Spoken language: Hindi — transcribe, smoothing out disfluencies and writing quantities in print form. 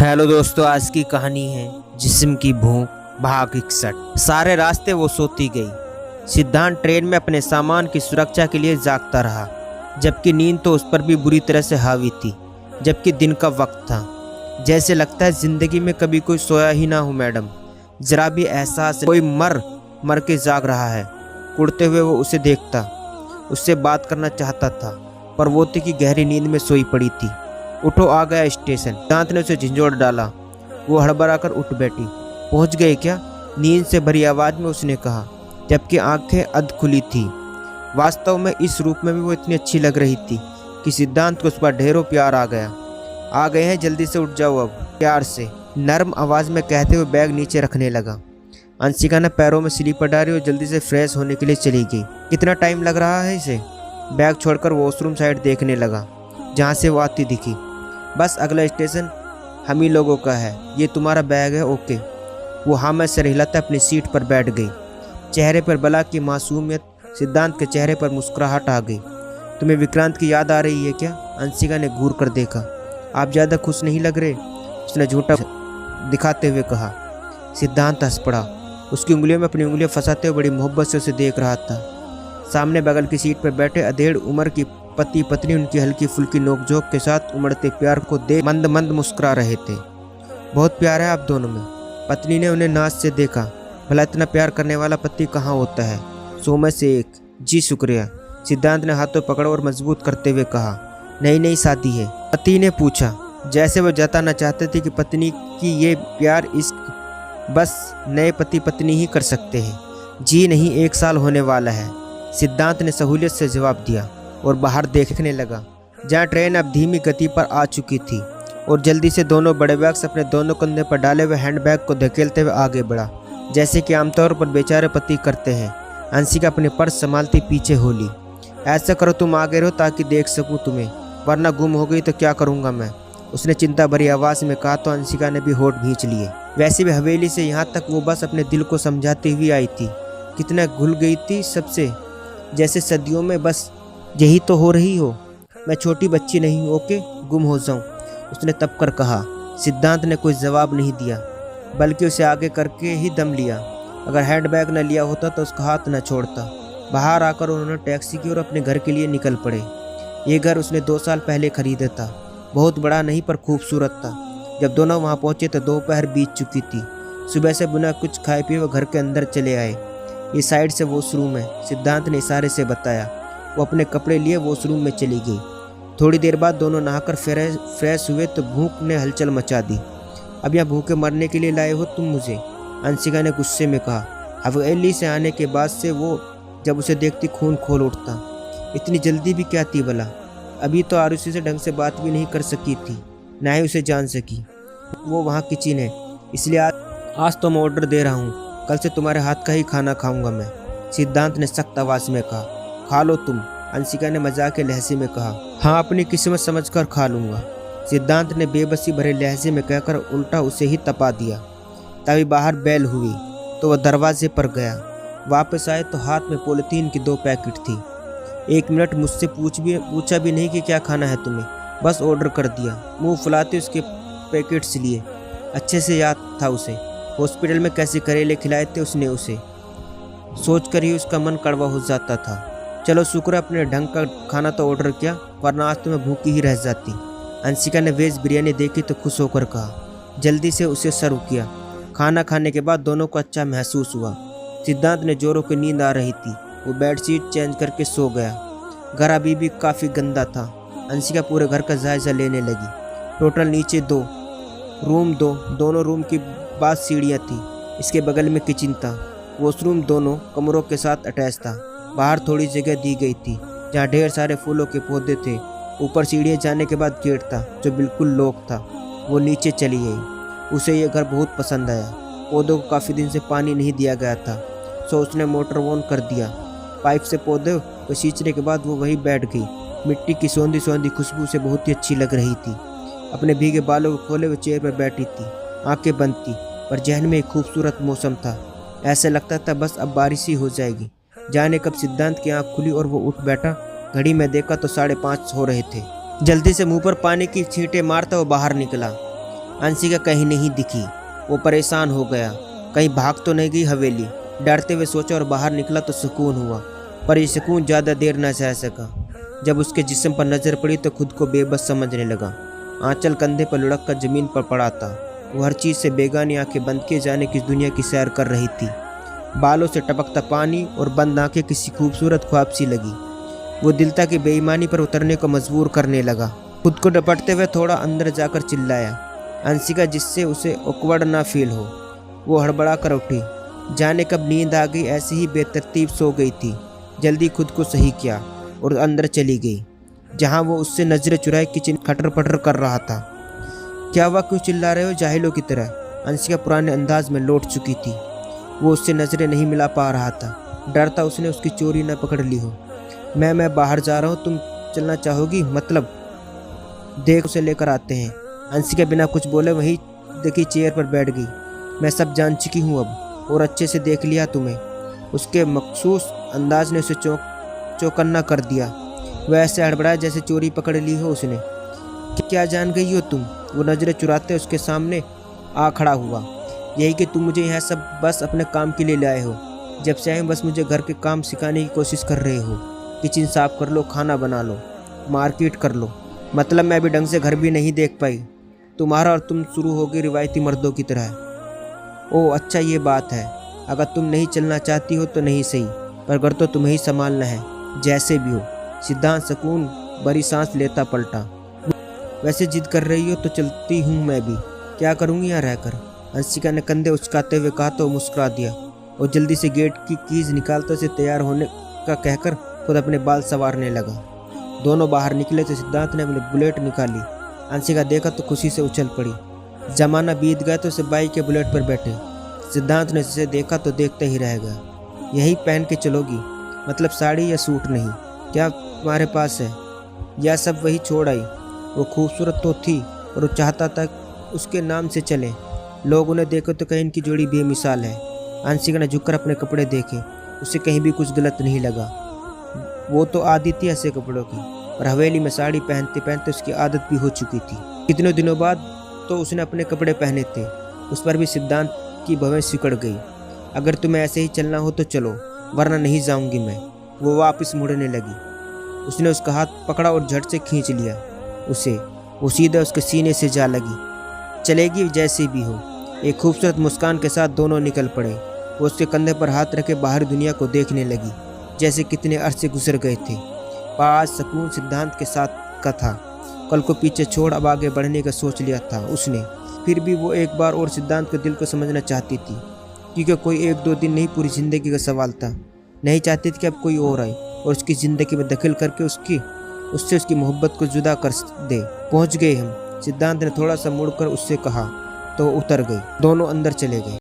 हेलो दोस्तों, आज की कहानी है जिस्म की भूख भाग 61। सारे रास्ते वो सोती गई। सिद्धांत ट्रेन में अपने सामान की सुरक्षा के लिए जागता रहा, जबकि नींद तो उस पर भी बुरी तरह से हावी थी। जबकि दिन का वक्त था, जैसे लगता है जिंदगी में कभी कोई सोया ही ना हो। मैडम, जरा भी एहसास कोई मर मर के जाग रहा है। उड़ते हुए वो उसे देखता, उससे बात करना चाहता था, पर वो थी कि गहरी नींद में सोई पड़ी थी। उठो, आ गया स्टेशन। दांत ने उसे झंझोड़ डाला। वो हड़बड़ा कर उठ बैठी। पहुंच गए क्या? नींद से भरी आवाज में उसने कहा, जबकि आंखें अध खुली थी। वास्तव में इस रूप में भी वो इतनी अच्छी लग रही थी कि सिद्धांत को उस पर ढेरों प्यार आ गया। आ गए हैं, जल्दी से उठ जाओ अब, प्यार से नर्म आवाज में कहते हुए बैग नीचे रखने लगा। अंशिका ने पैरों में स्लीपर डाली और जल्दी से फ्रेश होने के लिए चली गई। कितना टाइम लग रहा है इसे? बैग छोड़कर वॉशरूम साइड देखने लगा, जहाँ से वो आती दिखी। बस अगला स्टेशन हम ही लोगों का है, ये तुम्हारा बैग है, ओके। वो हाँ में सिर हिलाते अपनी सीट पर बैठ गई। चेहरे पर बला की मासूमियत, सिद्धांत के चेहरे पर मुस्कुराहट आ गई। तुम्हें विक्रांत की याद आ रही है क्या? अंशिका ने घूर कर देखा। आप ज़्यादा खुश नहीं लग रहे, उसने झूठा दिखाते हुए कहा। सिद्धांत हंस पड़ा। उसकी उंगलियों में अपनी उंगलियां फंसाते हुए बड़ी मोहब्बत से उसे देख रहा था। सामने बगल की सीट पर बैठे अधेड़ उम्र की पति पत्नी उनकी हल्की फुल्की नोकझोंक के साथ उमड़ते प्यार को देख मंद मंद मुस्कुरा रहे थे। बहुत प्यार है आप दोनों में। पत्नी ने उन्हें नाच से देखा। भला इतना प्यार करने वाला पति कहाँ होता है? 100 में से 1। जी शुक्रिया, सिद्धांत ने हाथों पकड़ा और मजबूत करते हुए कहा। नई नई शादी है? पति ने पूछा, जैसे वो जताना चाहते थे कि पत्नी की ये प्यार इश्क बस नए पति पत्नी ही कर सकते हैं। जी नहीं, 1 साल होने वाला है, सिद्धांत ने सहूलियत से जवाब दिया और बाहर देखने लगा, जहाँ ट्रेन अब धीमी गति पर आ चुकी थी। और जल्दी से दोनों बड़े बैग्स अपने दोनों कंधे पर डाले हुए हैंडबैग को धकेलते हुए आगे बढ़ा, जैसे कि आमतौर पर बेचारे पति करते हैं। अंशिका अपने पर्स संभालती पीछे हो ली। ऐसा करो, तुम आगे रहो ताकि देख सकूं तुम्हें, वरना गुम हो गई तो क्या करूँगा मैं, उसने चिंता भरी आवाज़ में कहा। तो अंशिका ने भी होठ भींच लिए। वैसे भी हवेली से यहाँ तक वो बस अपने दिल को समझाती हुई आई थी। कितना घुल गई थी सबसे, जैसे सदियों में बस यही तो हो रही हो। मैं छोटी बच्ची नहीं हूँ, ओके, गुम हो जाऊँ, उसने तब कर कहा। सिद्धांत ने कोई जवाब नहीं दिया, बल्कि उसे आगे करके ही दम लिया। अगर हैंडबैग न लिया होता तो उसका हाथ न छोड़ता। बाहर आकर उन्होंने टैक्सी की और अपने घर के लिए निकल पड़े। ये घर उसने 2 साल पहले खरीदा था। बहुत बड़ा नहीं पर खूबसूरत था। जब दोनों वहाँ पहुँचे तो दोपहर बीत चुकी थी। सुबह से बिना कुछ खाए पिए वो घर के अंदर चले आए। ये साइड से वॉशरूम है, सिद्धांत ने इशारे से बताया। वो अपने कपड़े लिए वॉशरूम में चली गई। थोड़ी देर बाद दोनों नहाकर फ्रेश हुए तो भूख ने हलचल मचा दी। अब यहाँ भूखे मरने के लिए लाए हो तुम मुझे? अंशिका ने गुस्से में कहा। हवेली से आने के बाद से वो जब उसे देखती खून खोल उठता। इतनी जल्दी भी क्या थी भला? अभी तो आरुषि से ढंग से बात भी नहीं कर सकी थी, ना ही उसे जान सकी। वो वहाँ किचन है, इसलिए आज तो मैं ऑर्डर दे रहा हूँ। कल से तुम्हारे हाथ का ही खाना खाऊंगा मैं, सिद्धांत ने सख्त आवाज़ में कहा। खा लो तुम, अंशिका ने मजाक के लहजे में कहा। हाँ, अपनी किस्मत समझकर खा लूँगा, सिद्धांत ने बेबसी भरे लहजे में कहकर उल्टा उसे ही तपा दिया। तभी बाहर बेल हुई तो वह दरवाजे पर गया। वापस आए तो हाथ में पॉलीथीन की 2 पैकेट थी। 1 मिनट मुझसे पूछा भी नहीं कि क्या खाना है तुम्हें, बस ऑर्डर कर दिया। मुंह फुलाते उसके पैकेट्स लिए। अच्छे से याद था उसे हॉस्पिटल में कैसे करेले खिलाए थे उसने उसे, सोचकर ही उसका मन कड़वा हो जाता था। चलो शुक्र अपने ढंग का खाना तो ऑर्डर किया, वरना आज तो मैं भूखी ही रह जाती। अंशिका ने वेज बिरयानी देखी तो खुश होकर कहा। जल्दी से उसे सर्व किया। खाना खाने के बाद दोनों को अच्छा महसूस हुआ। सिद्धांत ने जोरों की नींद आ रही थी। वो बेडशीट चेंज करके सो गया। घर अभी भी काफ़ी गंदा था। अंशिका पूरे घर का जायजा लेने लगी। टोटल नीचे 2 रूम, दोनों रूम की बाद सीढ़ियाँ थी। इसके बगल में किचन था। वॉशरूम दोनों कमरों के साथ अटैच था। बाहर थोड़ी जगह दी गई थी, जहाँ ढेर सारे फूलों के पौधे थे। ऊपर सीढ़ियाँ जाने के बाद गेट था, जो बिल्कुल लॉक था। वो नीचे चली गई। उसे ये घर बहुत पसंद आया। पौधों को काफ़ी दिन से पानी नहीं दिया गया था, सो उसने मोटर ऑन कर दिया। पाइप से पौधे को सींचने के बाद वो वहीं बैठ गई। मिट्टी की सौंधी सौंधी खुशबू से बहुत ही अच्छी लग रही थी। अपने भीगे बालों को खोले हुए चेयर पर बैठी थी, आंखें बंद थी, पर जहन में एक खूबसूरत मौसम था। ऐसा लगता था बस अब बारिश ही हो जाएगी। जाने कब सिद्धांत की आंख खुली और वो उठ बैठा। घड़ी में देखा तो 5:30 हो रहे थे। जल्दी से मुंह पर पानी की छींटे मारता वो बाहर निकला। अंशिका कहीं नहीं दिखी। वो परेशान हो गया, कहीं भाग तो नहीं गई हवेली। डरते हुए सोचा और बाहर निकला तो सुकून हुआ, पर ये सुकून ज़्यादा देर न सह सका। जब उसके जिस्म पर नजर पड़ी तो खुद को बेबस समझने लगा। आंचल कंधे पर लुढ़क कर जमीन पर पड़ा था। वो हर चीज़ से बेगानी आंखें बंद किए जाने की दुनिया की सैर कर रही थी। बालों से टपकता पानी और बंद आंखें किसी खूबसूरत ख्वाब सी लगी। वो दिलता की बेईमानी पर उतरने को मजबूर करने लगा। खुद को डपटते हुए थोड़ा अंदर जाकर चिल्लाया, अंशिका, जिससे उसे ऑकवर्ड ना फील हो। वो हड़बड़ा कर उठी। जाने कब नींद आ गई, ऐसी ही बेतरतीब सो गई थी। जल्दी खुद को सही किया और अंदर चली गई, जहां वो उससे नजरें चुराए किचन खटर पटर कर रहा था। क्या हुआ, क्यों चिल्ला रहे हो जाहिलों की तरह? अंशिका पुराने अंदाज में लौट चुकी थी। वो उससे नजरें नहीं मिला पा रहा था। डर था उसने उसकी चोरी न पकड़ ली हो। मैं बाहर जा रहा हूँ, तुम चलना चाहोगी? मतलब देख, उसे लेकर आते हैं। अंशिका बिना कुछ बोले वहीं देखी चेयर पर बैठ गई। मैं सब जान चुकी हूँ अब, और अच्छे से देख लिया तुम्हें। उसके मखसूस अंदाज ने उसे चौकन्ना कर दिया। वह ऐसे हड़बड़ाया जैसे चोरी पकड़ ली हो उसने। क्या जान गई हो तुम? वो नजरें चुराते उसके सामने आ खड़ा हुआ। यही कि तुम मुझे यहाँ सब बस अपने काम के लिए लाए हो। जब से आए बस मुझे घर के काम सिखाने की कोशिश कर रहे हो। किचन साफ कर लो, खाना बना लो, मार्केट कर लो। मतलब मैं अभी ढंग से घर भी नहीं देख पाई। तुम्हारा और तुम शुरू हो गई रिवायती मर्दों की तरह। ओह अच्छा, ये बात है। अगर तुम नहीं चलना चाहती हो तो नहीं सही, पर घर तो तुम्हें ही संभालना है, जैसे भी हो। सिद्धांत सुकून भरी सांस लेता पलटा। वैसे जिद कर रही हो तो चलती हूँ मैं भी। क्या करूँगी यहाँ रहकर? अंशिका ने कंधे उचकाते हुए कहा तो मुस्कुरा दिया और जल्दी से गेट की कीज निकालते उसे तैयार होने का कहकर खुद अपने बाल संवारने लगा। दोनों बाहर निकले तो सिद्धांत ने अपनी बुलेट निकाली। अंशिका देखा तो खुशी से उछल पड़ी। जमाना बीत गया तो उसे बाइक के बुलेट पर बैठे। सिद्धांत ने उसे देखा तो देखते ही रह गया। यही पहन के चलोगी? मतलब साड़ी या सूट नहीं? क्या तुम्हारे पास है? यह सब वही छोड़ आई। वो खूबसूरत तो थी और वो चाहता था उसके नाम से चले। लोग उन्हें देखे तो कहीं इनकी जोड़ी बेमिसाल है। अंशिका ने झुककर अपने कपड़े देखे। उसे कहीं भी कुछ गलत नहीं लगा। वो तो आदी थी ऐसे कपड़ों की, और हवेली में साड़ी पहनते पहनते उसकी आदत भी हो चुकी थी। कितने दिनों बाद तो उसने अपने कपड़े पहने थे। उस पर भी सिद्धांत की भवें सिकुड़ गई। अगर तुम्हें ऐसे ही चलना हो तो चलो, वरना नहीं जाऊंगी मैं। वो वापस मुड़ने लगी। उसने उसका हाथ पकड़ा और झट से खींच लिया उसे। वो सीधा उसके सीने से जा लगी। चलेगी जैसे भी हो। एक खूबसूरत मुस्कान के साथ दोनों निकल पड़े। वो उसके कंधे पर हाथ रखे बाहरी दुनिया को देखने लगी, जैसे कितने अरसे गुजर गए थे। आज सुकून सिद्धांत के साथ का था। कल को पीछे छोड़ अब आगे बढ़ने का सोच लिया था उसने। फिर भी वो एक बार और सिद्धांत के दिल को समझना चाहती थी, क्योंकि कोई एक दो दिन नहीं, पूरी जिंदगी का सवाल था। नहीं चाहती थी कि अब कोई और आए और उसकी ज़िंदगी में दखल करके उससे उसकी मोहब्बत को जुदा कर दे। पहुंच गए हम, सिद्धांत ने थोड़ा सा मुड़कर उससे कहा तो उतर गई। दोनों अंदर चले गए।